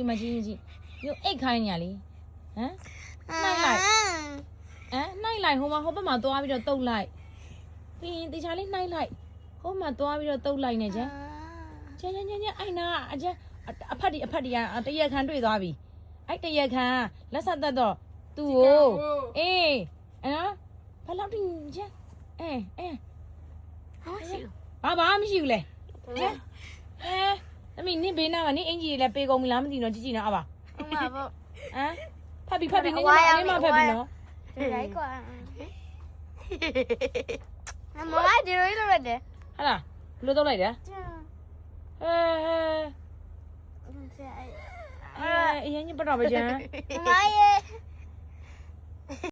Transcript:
မကြီးရုပ်အိတ်ခိုင်းညာလေဟမ်နှိုက်လိုက်ဟိုဘက်မှာသွားပြီးတော့တုတ်လိုက်ပြီးရင်တေချာလေးနှိုက်လိုက်ဟိုမှာသွားပြီးတော့တုတ်လိုက်နေချင်အိုင်နာအကျအဖတ်ဒီကတရက်ခံတွေ့သွားပြီအဲ့တရက်ခံလက်ဆက်သက်တော့သူ့ကိုအေးနော်ဘာလို့ဒီချင်ဘာမရှိဘူးလေအမေနင်းဘေးနာကနင်းအင်ကြီးတွေလည်းပေးကုန်ပြီလားမသိတော့ကြည့်နော်အပါဟုတ်ပါပေါ့ဖတ်ပြီးနင်းမဖတ်ပြီနော်ရိုက်ကွာမမဒီလိုလုပ်ရတယ်ဟာလားဘယ်လိုလုပ်လိုက်တယ်အရင်ညပတော့ပဲကျန်မမရေ